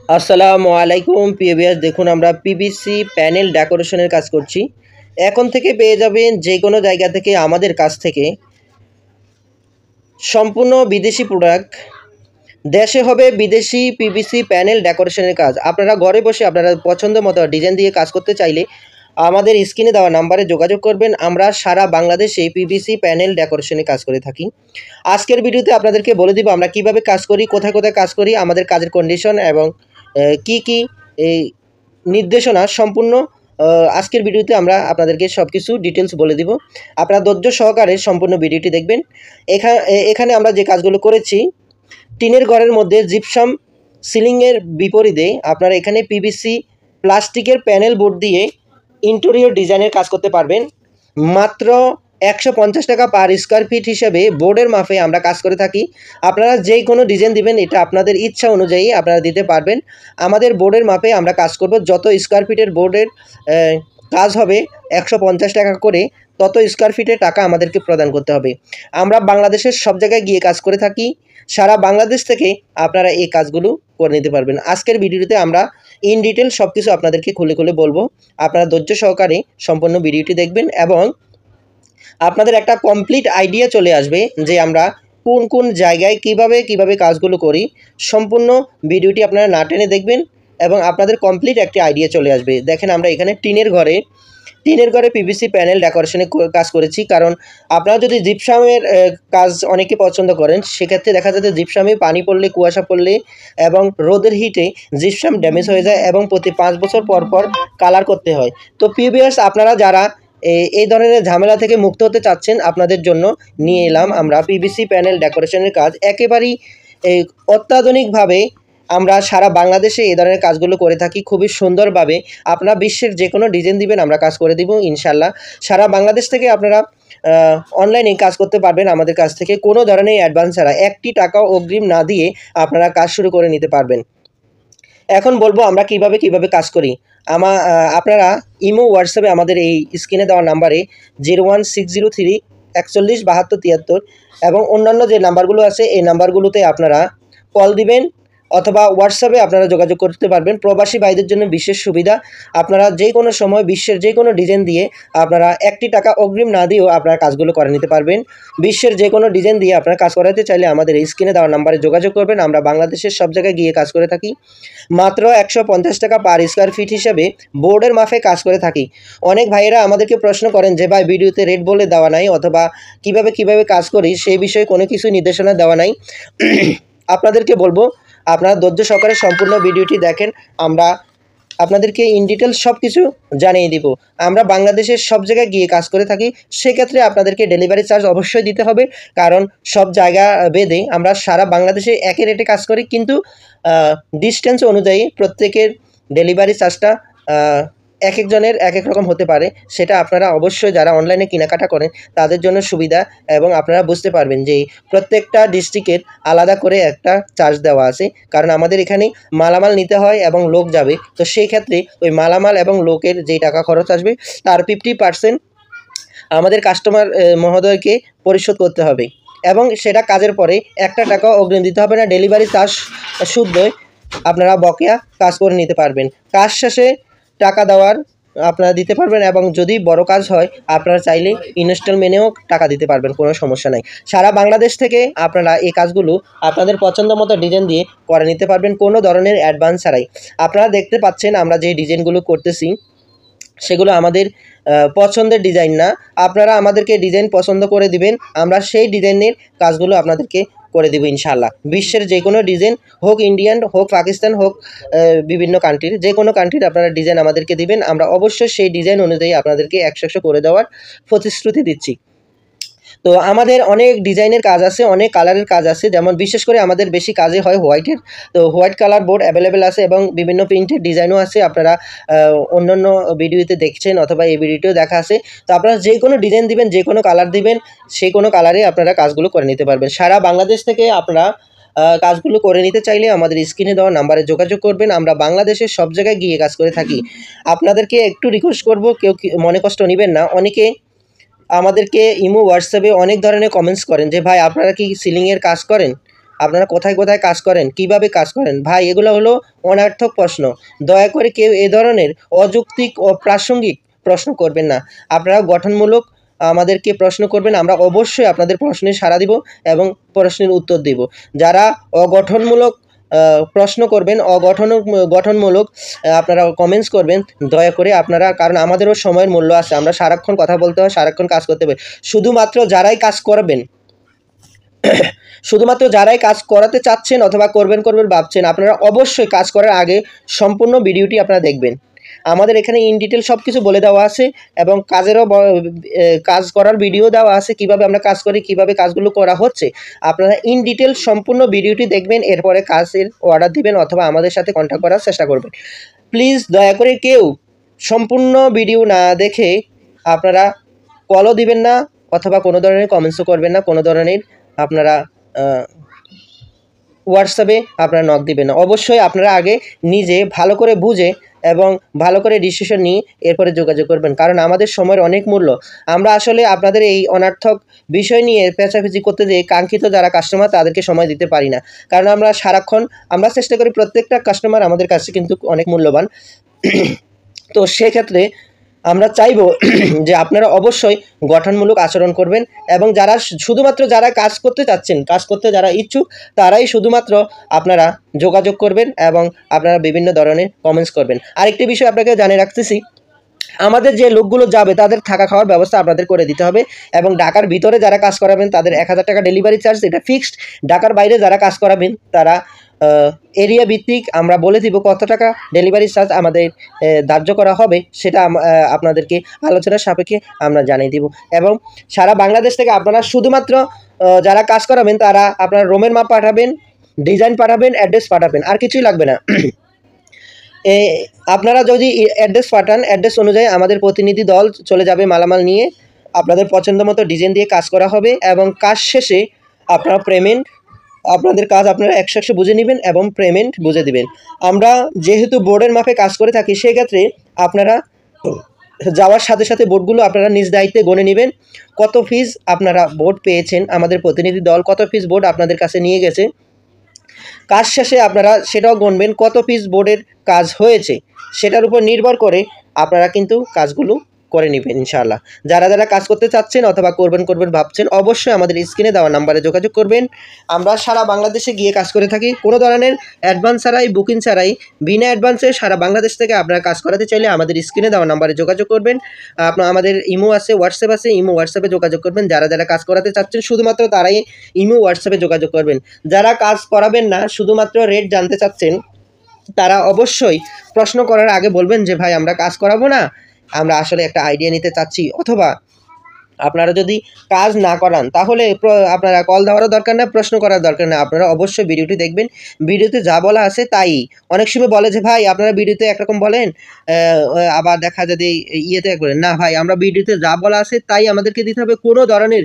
আসসালামু আলাইকুম প্রিয় ভিউয়ার্স, দেখুন আমরা পিভিসি প্যানেল ডেকোরেশনের কাজ করছি। এখন থেকে পেয়ে যাবেন যে কোনো জায়গা থেকে আমাদের কাছ থেকে সম্পূর্ণ বিদেশি প্রোডাক্ট। দেশে হবে বিদেশি পিভিসি প্যানেল ডেকোরেশনের কাজ। আপনারা ঘরে বসে আপনারা পছন্দ মতো ডিজাইন দিয়ে কাজ করতে চাইলে আমাদের স্ক্রিনে দেওয়া নাম্বারে যোগাযোগ করবেন। আমরা সারা বাংলাদেশে পিভিসি প্যানেল ডেকোরেশনে কাজ করে থাকি। আজকের ভিডিওতে আপনাদেরকে বলে দিব আমরা কিভাবে কাজ করি, কোথায় কোথায় কাজ করি, আমাদের কাজের কন্ডিশন এবং কি কি এই নির্দেশনা সম্পূর্ণ আজকের ভিডিওতে আমরা আপনাদেরকে সব কিছু ডিটেলস বলে দিব। আপনারা ধৈর্য সহকারে সম্পূর্ণ ভিডিওটি দেখবেন। এখানে আমরা যে কাজগুলো করেছি, টিনের ঘরের মধ্যে জিপসাম সিলিংয়ের বিপরীতে আপনারা এখানে পিভিসি প্লাস্টিকের প্যানেল বোর্ড দিয়ে ইন্টেরিয়র ডিজাইনের কাজ করতে পারবেন। মাত্র 150 টাকা পার স্কোয়ার ফিট হিসেবে বোর্ডের মাপে আমরা কাজ করে থাকি। আপনারা যে কোনো ডিজাইন দিবেন, এটা আপনাদের ইচ্ছা অনুযায়ী আপনারা দিতে পারবেন। আমাদের বোর্ডের মাপে আমরা কাজ করব। যত স্কোয়ার ফিটের বোর্ডের কাজ হবে 150 টাকা করে, তত স্কোয়ার ফিটের টাকা আমাদেরকে প্রদান করতে হবে। আমরা বাংলাদেশের সব জায়গায় গিয়ে কাজ করে থাকি। সারা বাংলাদেশ থেকে আপনারা এই কাজগুলো করে নিতে পারবেন। আজকের ভিডিওতে আমরা ইন ডিটেল সব কিছু আপনাদেরকে খুলে খুলে বলবো। আপনারা ধৈর্য সহকারে সম্পূর্ণ ভিডিওটি দেখবেন এবং আপনাদের একটা কমপ্লিট আইডিয়া চলে আসবে যে আমরা কোন কোন জায়গায় কিভাবে কাজগুলো করি। সম্পূর্ণ ভিডিওটি আপনারা না টেনে দেখবেন এবং আপনাদের কমপ্লিট একটি আইডিয়া চলে আসবে। দেখেন আমরা এখানে টিনের ঘরে পিভিসি প্যানেল ডেকোরেশনে কাজ করেছি। কারণ আপনারা যদি জিপসামের কাজ অনেকে পছন্দ করেন, সেক্ষেত্রে দেখা যাচ্ছে জিপসামে পানি পড়লে, কুয়াশা পড়লে এবং রোদের হিটে জিপসাম ড্যামেজ হয়ে যায় এবং প্রতি 5 বছর পর পর কালার করতে হয়। তো প্রিভিয়াস আপনারা যারা এই ধরনের ঝামেলা থেকে মুক্ত হতে চাচ্ছেন, আপনাদের জন্য নিয়ে এলাম আমরা পিভিসি প্যানেল ডেকোরেশনের কাজ। একেবারেই অত্যাধুনিকভাবে আমরা সারা বাংলাদেশে এই ধরনের কাজগুলো করে থাকি খুবই সুন্দরভাবে। আপনারা বিশ্বের যে কোনো ডিজাইন দিবেন, আমরা কাজ করে দিব ইনশাল্লাহ। সারা বাংলাদেশ থেকে আপনারা অনলাইনে কাজ করতে পারবেন আমাদের কাছ থেকে। কোনো ধরনের অ্যাডভান্স ছাড়া, 1টি টাকাও অগ্রিম না দিয়ে আপনারা কাজ শুরু করে নিতে পারবেন। এখন বলবো আমরা কিভাবে কাজ করি। আপনারা ইমো হোয়াটসঅ্যাপে আমাদের এই স্ক্রিনে দেওয়া নাম্বারে 01603 41 72 73 এবং অন্যান্য যে নাম্বারগুলো আছে এই নাম্বারগুলোতে আপনারা কল দিবেন অথবা হোয়াটসঅ্যাপে আপনারা যোগাযোগ করতে পারবেন। প্রবাসী ভাইদের জন্য বিশেষ সুবিধা, আপনারা যে কোনো সময় বিশ্বের যে কোনো ডিজাইন দিয়ে আপনারা 1টি টাকা অগ্রিম না দিয়েও আপনারা কাজগুলো করে নিতে পারবেন। বিশ্বের যে কোনো ডিজাইন দিয়ে আপনারা কাজ করাতে চাইলে আমাদের এই স্ক্রিনে দেওয়া নাম্বারে যোগাযোগ করবেন। আমরা বাংলাদেশের সব জায়গায় গিয়ে কাজ করে থাকি। মাত্র 150 টাকা পার স্কোয়ার ফিট হিসেবে বোর্ডের মাপে কাজ করে থাকি। অনেক ভাইয়েরা আমাদেরকে প্রশ্ন করেন যে ভাই, ভিডিওতে রেট বলে দেওয়া নাই অথবা কিভাবে কাজ করি সেই বিষয়ে কোনো কিছু নির্দেশনা দেওয়া নাই। আপনাদেরকে বলবো আপনারা ধৈর্য সহকারে সম্পূর্ণ ভিডিওটি দেখেন। আমরা আপনাদেরকে ইন ডিটেল সব কিছু জানিয়ে দিব। আমরা বাংলাদেশের সব জায়গায় গিয়ে কাজ করে থাকি। সেক্ষেত্রে আপনাদেরকে ডেলিভারি চার্জ অবশ্যই দিতে হবে, কারণ সব জায়গা ভেদে আমরা সারা বাংলাদেশে একই রেটে কাজ করি, কিন্তু ডিস্টেন্স অনুযায়ী প্রত্যেকের ডেলিভারি চার্জটা এক একজনের এক এক রকম হতে পারে। সেটা আপনারা অবশ্যই যারা অনলাইনে কেনাকাটা করেন তাদের জন্য সুবিধা, এবং আপনারা বুঝতে পারবেন যে প্রত্যেকটা ডিস্ট্রিক্টের আলাদা করে একটা চার্জ দেওয়া আছে। কারণ আমাদের এখানে মালামাল নিতে হয় এবং লোক যাবে, তো সেই ক্ষেত্রে ওই মালামাল এবং লোকের যেই টাকা খরচ আসবে তার 50% আমাদের কাস্টমার মহোদয়কে পরিশোধ করতে হবে, এবং সেটা কাজের পরে 1টা টাকাও অগ্রিম দিতে হবে না। ডেলিভারি চার্জ শুদ্ধই আপনারা বকেয়া কাজ করে নিতে পারবেন। কাজ শেষে টাকা দেওয়ার আপনারা দিতে পারবেন, এবং যদি বড় কাজ হয় আপনারা চাইলে ইনস্টলমেন্টেও টাকা দিতে পারবেন, কোনো সমস্যা নাই। সারা বাংলাদেশ থেকে আপনারা এই কাজগুলো আপনাদের পছন্দ মতো ডিজাইন দিয়ে করে নিতে পারবেন কোনো ধরনের অ্যাডভান্স ছাড়াই। আপনারা দেখতে পাচ্ছেন আমরা যে ডিজাইনগুলো করতেছি সেগুলো আমাদের পছন্দের ডিজাইন না। আপনারা আমাদেরকে ডিজাইন পছন্দ করে দিবেন, আমরা সেই ডিজাইনের কাজগুলো আপনাদেরকে করে দেবো ইনশাআল্লাহ। বিশ্বের যে কোনো ডিজাইন হোক, ইন্ডিয়ান হোক, পাকিস্তান হোক, বিভিন্ন কান্ট্রির যে কোনো কান্ট্রির আপনারা ডিজাইন আমাদেরকে দিবেন, আমরা অবশ্যই সেই ডিজাইন অনুযায়ী আপনাদেরকে 100 করে দেওয়ার প্রতিশ্রুতি দিচ্ছি। তো আমাদের অনেক ডিজাইনের কাজ আছে, অনেক কালারের কাজ আছে। যেমন বিশেষ করে আমাদের বেশি কাজে হয় হোয়াইটের, তো হোয়াইট কালার বোর্ড অ্যাভেলেবেল আছে এবং বিভিন্ন প্রিন্টের ডিজাইনও আছে। আপনারা অন্যান্য ভিডিওতে দেখছেন অথবা এই ভিডিওতেও দেখা আছে। তো আপনারা যে কোনো ডিজাইন দিবেন, যে কোনো কালার দিবেন, সেই কোনো কালারে আপনারা কাজগুলো করে নিতে পারবেন। সারা বাংলাদেশ থেকে আপনারা কাজগুলো করে নিতে চাইলে আমাদের স্ক্রিনে দেওয়া নাম্বারে যোগাযোগ করবেন। আমরা বাংলাদেশের সব জায়গায় গিয়ে কাজ করে থাকি। আপনাদেরকে একটু রিকোয়েস্ট করব, কেউ মনে কষ্ট নেবেন না। অনেকে আমাদেরকে ইমো হোয়াটসঅ্যাপে অনেক ধরনের কমেন্টস করেন যে ভাই, আপনারা কি সিলিংয়ের কাজ করেন, আপনারা কোথায় কোথায় কাজ করেন, কিভাবে কাজ করেন। ভাই এগুলো হলো অনর্থক প্রশ্ন। দয়া করে কেউ এ ধরনের অযৌক্তিক ও প্রাসঙ্গিক প্রশ্ন করবেন না। আপনারা গঠনমূলক আমাদেরকে প্রশ্ন করবেন, আমরা অবশ্যই আপনাদের প্রশ্নে সাড়া দিব এবং প্রশ্নের উত্তর দিব। যারা অগঠনমূলক প্রশ্ন করবেন, গঠনমূলক আপনারা কমেন্টস করবেন, দয়া করে আপনারা, কারণ আমাদেরও সময়ের মূল্য আছে, আমরা সারাক্ষণ কথা বলতে হয়, সারাক্ষণ কাজ করতে হবে। শুধুমাত্র যারাই কাজ করবেন, শুধুমাত্র যারাই কাজ করাতে চাচ্ছেন অথবা করবেন ভাবছেন, আপনারা অবশ্যই কাজ করার আগে সম্পূর্ণ ভিডিওটি আপনারা দেখবেন। আমাদের এখানে ইন ডিটেল সব কিছু বলে দেওয়া আছে এবং কাজ করার ভিডিও দেওয়া আছে, কিভাবে আমরা কাজ করি, কিভাবে কাজগুলো করা হচ্ছে। আপনারা ইন ডিটেল সম্পূর্ণ ভিডিওটি দেখবেন, এরপরে কাজের অর্ডার দিবেন অথবা আমাদের সাথে কন্ট্যাক্ট করার চেষ্টা করবেন। প্লিজ দয়া করে কেউ সম্পূর্ণ ভিডিও না দেখে আপনারা কলও দিবেন না অথবা কোনো ধরনের কমেন্টসও করবেন না, কোনো ধরনের আপনারা হোয়াটসঅ্যাপে আপনারা নক দিবেন না। অবশ্যই আপনারা আগে নিজে ভালো করে বুঝে এবং ভালো করে ডিসিশন নিয়ে এরপরে যোগাযোগ করবেন, কারণ আমাদের সময়ের অনেক মূল্য। আমরা আসলে আপনাদের এই অনর্থক বিষয় নিয়ে পেঁচাপেচি করতে যেয়ে কাঙ্ক্ষিত যারা কাস্টমার তাদেরকে সময় দিতে পারি না, কারণ আমরা সারাক্ষণ আমরা চেষ্টা করি প্রত্যেকটা কাস্টমার আমাদের কাছে কিন্তু অনেক মূল্যবান। তো সেক্ষেত্রে আমরা চাইব যে আপনারা অবশ্যই গঠনমূলক আচরণ করবেন এবং শুধুমাত্র যারা কাজ করতে চাচ্ছেন, কাজ করতে যারা ইচ্ছুক, তারাই শুধুমাত্র আপনারা যোগাযোগ করবেন এবং আপনারা বিভিন্ন ধরনের কমেন্টস করবেন। আরেকটি বিষয় আপনাকে জানিয়ে রাখতেছি, আমাদের যে লোকগুলো যাবে তাদের থাকা খাওয়ার ব্যবস্থা আপনাদের করে দিতে হবে এবং ঢাকার ভিতরে যারা কাজ করাবেন তাদের 1000 টাকা ডেলিভারি চার্জ, এটা ফিক্সড। ঢাকার বাইরে যারা কাজ করাবেন তারা এরিয়া ভিত্তিক আমরা বলে দিব কত টাকা ডেলিভারি চার্জ আমাদের ধার্য করা হবে, সেটা আপনাদেরকে আলোচনার সাপেক্ষে আমরা জানিয়ে দিব। এবং সারা বাংলাদেশ থেকে আপনারা শুধুমাত্র যারা কাজ করাবেন তারা আপনারা রুমের মাপ পাঠাবেন, ডিজাইন পাঠাবেন, অ্যাড্রেস পাঠাবেন, আর কিছুই লাগবে না। আপনারা যদি অ্যাড্রেস পাঠান, অ্যাড্রেস অনুযায়ী আমাদের প্রতিনিধি দল চলে যাবে মালামাল নিয়ে, আপনাদের পছন্দ মতো ডিজাইন দিয়ে কাজ করা হবে এবং কাজ শেষে আপনারা আপনাদের কাজ আপনারা 100 বুঝে নেবেন এবং পেমেন্ট বুঝে দিবেন। আমরা যেহেতু বোর্ডের মাপে কাজ করে থাকি, সেক্ষেত্রে আপনারা যাওয়ার সাথে সাথে বোর্ডগুলো আপনারা নিজ দায়িত্বে গণে নেবেন। কত পিস আপনারা বোর্ড পেয়েছেন, আমাদের প্রতিনিধি দল কত পিস বোর্ড আপনাদের কাছে নিয়ে গেছে, কাজ শেষে আপনারা সেটাও গুনবেন কত পিস বোর্ডের কাজ হয়েছে, সেটার উপর নির্ভর করে আপনারা কিন্তু কাজগুলো করে নেবেন ইনশাআল্লাহ। যারা যারা কাজ করতে চাচ্ছেন অথবা করবেন ভাবছেন, অবশ্যই আমাদের স্ক্রিনে দেওয়া নাম্বারে যোগাযোগ করবেন। আমরা সারা বাংলাদেশে গিয়ে কাজ করে থাকি, কোনো ধরনের অ্যাডভান্স ছাড়াই, বুকিং ছাড়াই, বিনা অ্যাডভান্সে সারা বাংলাদেশ থেকে আপনারা কাজ করাতে চাইলে আমাদের স্ক্রিনে দেওয়া নাম্বারে যোগাযোগ করবেন। আমাদের ইমো আছে, হোয়াটসঅ্যাপ আছে, ইমো হোয়াটসঅ্যাপে যোগাযোগ করবেন। যারা যারা কাজ করাতে চাচ্ছেন শুধুমাত্র তারাই ইমো হোয়াটসঅ্যাপে যোগাযোগ করবেন। যারা কাজ করাবেন না, শুধুমাত্র রেট জানতে চাচ্ছেন, তারা অবশ্যই প্রশ্ন করার আগে বলবেন যে ভাই আমরা কাজ করাবো না, আমরা আসলে একটা আইডিয়া নিতে চাচ্ছি। অথবা আপনারা যদি কাজ না করান তাহলে আপনারা কল দেওয়ারও দরকার না, প্রশ্ন করার দরকার না, আপনারা অবশ্যই ভিডিওটি দেখবেন। ভিডিওতে যা বলা আছে তাই। অনেক সময় বলে যে ভাই আপনারা ভিডিওতে একরকম বলেন, আবার দেখা যদি ইয়েতে এক বলেন, না ভাই আমরা ভিডিওতে যা বলা আছে তাই আমাদেরকে দিতে হবে, কোনো ধরনের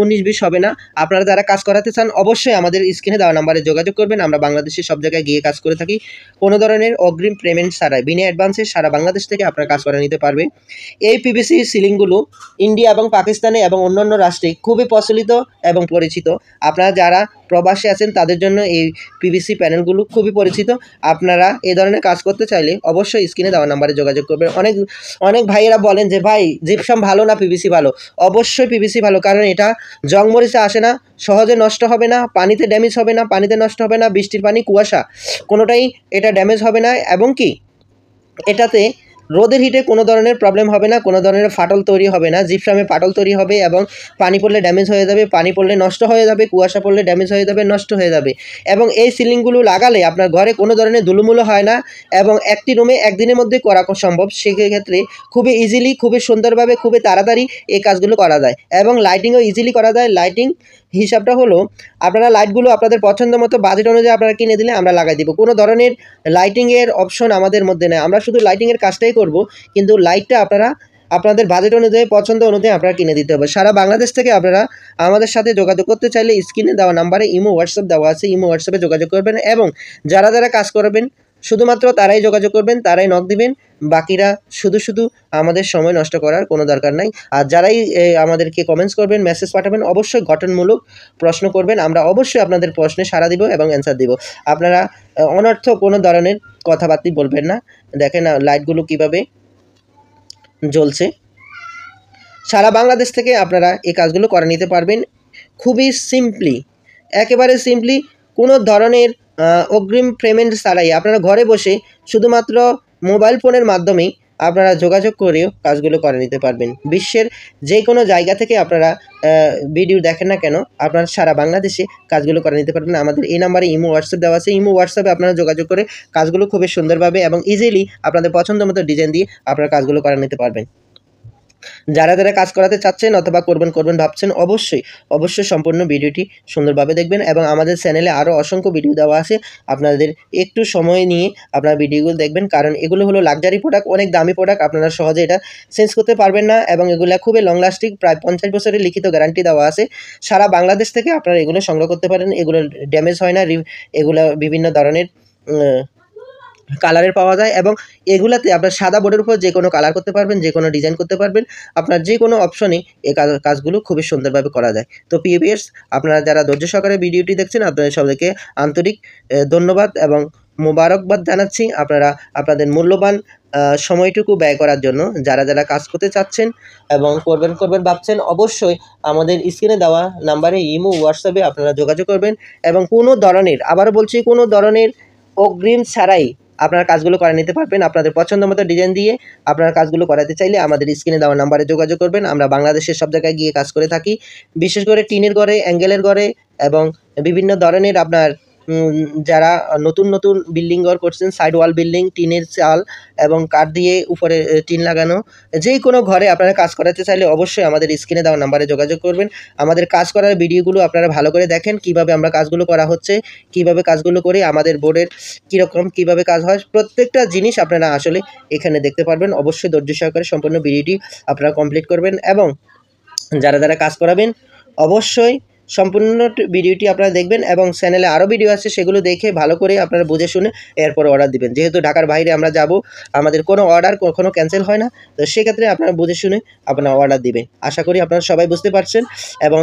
19-20 হবে না। আপনারা যারা কাজ করাতে চান অবশ্যই আমাদের স্ক্রিনে দেওয়া নাম্বারে যোগাযোগ করবেন। আমরা বাংলাদেশের সব জায়গায় গিয়ে কাজ করে থাকি, কোনো ধরনের অগ্রিম পেমেন্ট ছাড়াই, বিনা অ্যাডভান্সে সারা বাংলাদেশ থেকে আপনারা কাজ করে নিতে পারবে। এই পিভিসি সিলিংগুলো ইন্ডিয়া এবং পাকিস্তানে এবং অন্যান্য রাষ্ট্রে খুবই প্রচলিত এবং পরিচিত। আপনারা যারা প্রবাসী আছেন তাদের জন্য এই পিভিসি প্যানেলগুলো খুবই পরিচিত। আপনারা এই ধরনের কাজ করতে চাইলে অবশ্যই স্ক্রিনে দেওয়া নাম্বারে যোগাযোগ করবেন। অনেক ভাইয়েরা বলেন যে ভাই জিপসাম ভালো না পিভিসি ভালো। অবশ্যই পিভিসি ভালো, কারণ এটা জং মরিচে আসে না, সহজে নষ্ট হবে না, পানিতে ড্যামেজ হবে না, পানিতে নষ্ট হবে না, বৃষ্টির পানি, কুয়াশা কোনোটাই এটা ড্যামেজ হবে না, এবং কি এটাতে রোদের হিটে কোনো ধরনের প্রবলেম হবে না, কোনো ধরনের ফাটল তৈরি হবে না। জিপসামে ফাটল তৈরি হবে এবং পানি পড়লে ড্যামেজ হয়ে যাবে, পানি পড়লে নষ্ট হয়ে যাবে, কুয়াশা পড়লে ড্যামেজ হয়ে যাবে, নষ্ট হয়ে যাবে। এবং এই সিলিংগুলো লাগালে আপনার ঘরে কোনো ধরনের ধুলোমুলো হয় না এবং একটি রুমে একদিনের মধ্যে করা সম্ভব। সেক্ষেত্রে খুবই ইজিলি, খুবই সুন্দরভাবে, খুবই তাড়াতাড়ি এই কাজগুলো করা যায় এবং লাইটিংও ইজিলি করা যায়। লাইটিং হিসাবটা হলো আপনারা লাইটগুলো আপনাদের পছন্দ মতো বাজেট অনুযায়ী আপনারা কিনে দিলে আমরা লাগাই দিব। কোনো ধরনের লাইটিংয়ের অপশন আমাদের মধ্যে নেই, আমরা শুধু লাইটিংয়ের কাজটাই করব, কিন্তু লাইটটা আপনারা আপনাদের বাজেট অনুযায়ী, পছন্দ অনুযায়ী আপনারা কিনে দিতে হবে। সারা বাংলাদেশ থেকে আপনারা আমাদের সাথে যোগাযোগ করতে চাইলে স্ক্রিনে দেওয়া নাম্বারে ইমো হোয়াটসঅ্যাপ দেওয়া আছে, ইমো হোয়াটসঅ্যাপে যোগাযোগ করবেন। এবং যারা যারা কাজ করবেন শুধুমাত্র তারাই যোগাযোগ করবেন, তারাই নক দিবেন। বাকিরা শুধু আমাদের সময় নষ্ট করার কোনো দরকার নাই। আর যারাই আমাদেরকে কমেন্টস করবেন, মেসেজ পাঠাবেন, অবশ্যই গঠনমূলক প্রশ্ন করবেন। আমরা অবশ্যই আপনাদের প্রশ্নে সাড়া দিব এবং অ্যান্সার দিব। আপনারা অনর্থক কোনো ধরনের কথাবার্তা বলবেন না। দেখেন লাইটগুলো কীভাবে জ্বলছে। সারা বাংলাদেশ থেকে আপনারা এই কাজগুলো করে নিতে পারবেন খুবই সিম্পলি, একেবারে সিম্পলি, কোনো ধরনের অগ্রিম পেমেন্ট ছাড়াই আপনারা ঘরে বসে শুধুমাত্র মোবাইল ফোনের মাধ্যমেই আপনারা যোগাযোগ করেও কাজগুলো করে নিতে পারবেন। বিশ্বের যে কোনো জায়গা থেকে আপনারা ভিডিও দেখেন না কেন, আপনারা সারা বাংলাদেশে কাজগুলো করে নিতে পারবেন। আমাদের এই নাম্বারে ইমো হোয়াটসঅ্যাপ দেওয়া আছে। ইমো হোয়াটসঅ্যাপে আপনারা যোগাযোগ করে কাজগুলো খুবই সুন্দরভাবে এবং ইজিলি আপনাদের পছন্দ মতো ডিজাইন দিয়ে আপনারা কাজগুলো করে নিতে পারবেন। যারা কাজ করাতে চাচ্ছেন অথবা করবেন ভাবছেন, অবশ্যই সম্পূর্ণ ভিডিওটি সুন্দরভাবে দেখবেন এবং আমাদের চ্যানেলে আরও অসংখ্য ভিডিও দেওয়া আছে। আপনাদের একটু সময় নিয়ে আপনারা ভিডিওগুলো দেখবেন, কারণ এগুলো হলো লাক্সারি প্রোডাক্ট, অনেক দামি প্রোডাক্ট। আপনারা সহজে এটা চেঞ্জ করতে পারবেন না এবং এগুলো খুবই লং লাস্টিং, প্রায় 50 বছরের লিখিত গ্যারান্টি দেওয়া আছে। সারা বাংলাদেশ থেকে আপনারা এগুলো সংগ্রহ করতে পারেন। এগুলো ড্যামেজ হয় না, এগুলো বিভিন্ন ধরনের কালারের পাওয়া যায় এবং এগুলাতে আপনার সাদা বোর্ডের উপর যে কোনো কালার করতে পারবেন, যে কোনো ডিজাইন করতে পারবেন। আপনার যে কোনো অপশনে এই কাজগুলো খুবই সুন্দরভাবে করা যায়। তো প্রিয় ভিউয়ার্স, আপনারা যারা ধৈর্য সহকারে ভিডিওটি দেখছেন, আপনাদের সবাইকে আন্তরিক ধন্যবাদ এবং মোবারকবাদ জানাচ্ছি। আপনারা আপনাদের মূল্যবান সময়টুকু ব্যয় করার জন্য যারা কাজ করতে চাচ্ছেন এবং করবেন ভাবছেন, অবশ্যই আমাদের স্ক্রিনে দেওয়া নাম্বারে ইমো হোয়াটসঅ্যাপে আপনারা যোগাযোগ করবেন এবং কোনো ধরনের, আবারও বলছি, কোনো ধরনের অগ্রিম ছাড়াই আপনারা কাজগুলো করে নিতে পারবেন। আপনাদের পছন্দ মতো ডিজাইন দিয়ে আপনারা কাজগুলো করাতে চাইলে আমাদের স্ক্রিনে দেওয়া নাম্বারে যোগাযোগ করবেন। আমরা বাংলাদেশের সব জায়গায় গিয়ে কাজ করে থাকি, বিশেষ করে টিনের ঘরে, অ্যাঙ্গেলের ঘরে এবং বিভিন্ন ধরনের আপনার যারা নতুন বিল্ডিং ঘর করছেন, সাইড ওয়াল বিল্ডিং, টিনের চাল এবং কাঠ দিয়ে উপরে টিন লাগানো, যে কোনো ঘরে আপনারা কাজ করাতে চাইলে অবশ্যই আমাদের স্ক্রিনে দেওয়া নাম্বারে যোগাযোগ করবেন। আমাদের কাজ করার ভিডিওগুলো আপনারা ভালো করে দেখেন, কিভাবে আমরা কাজগুলো করা হচ্ছে, কিভাবে কাজগুলো করি, আমাদের বোর্ডের কীরকম কীভাবে কাজ হয়, প্রত্যেকটা জিনিস আপনারা আসলে এখানে দেখতে পারবেন। অবশ্যই ধৈর্য সহকারে সম্পূর্ণ ভিডিওটি আপনারা কমপ্লিট করবেন এবং যারা কাজ করাবেন অবশ্যই সম্পূর্ণ ভিডিওটি আপনারা দেখবেন এবং চ্যানেলে আরও ভিডিও আছে, সেগুলো দেখে ভালো করে আপনারা বুঝে শুনে এরপরে অর্ডার দিবেন। যেহেতু ঢাকার বাইরে আমরা যাব, আমাদের কোনো অর্ডার কখনো ক্যান্সেল হয় না, তো সেক্ষেত্রে আপনারা বুঝে শুনে আপনারা অর্ডার দিবেন। আশা করি আপনারা সবাই বুঝতে পারছেন এবং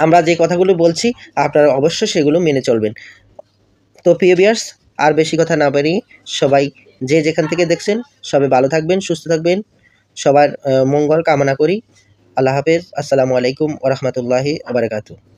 আমরা যে কথাগুলো বলছি আপনারা অবশ্যই সেগুলো মেনে চলবেন। তো প্রিয় ভিউয়ার্স, আর বেশি কথা না বাড়িয়ে সবাই যে যেখান থেকে দেখছেন সবাই ভালো থাকবেন, সুস্থ থাকবেন, সবার মঙ্গল কামনা করি। আল্লাহ হাফেজ। আসসালামু আলাইকুম ওয়া রাহমাতুল্লাহি ওয়া বারাকাতুহু।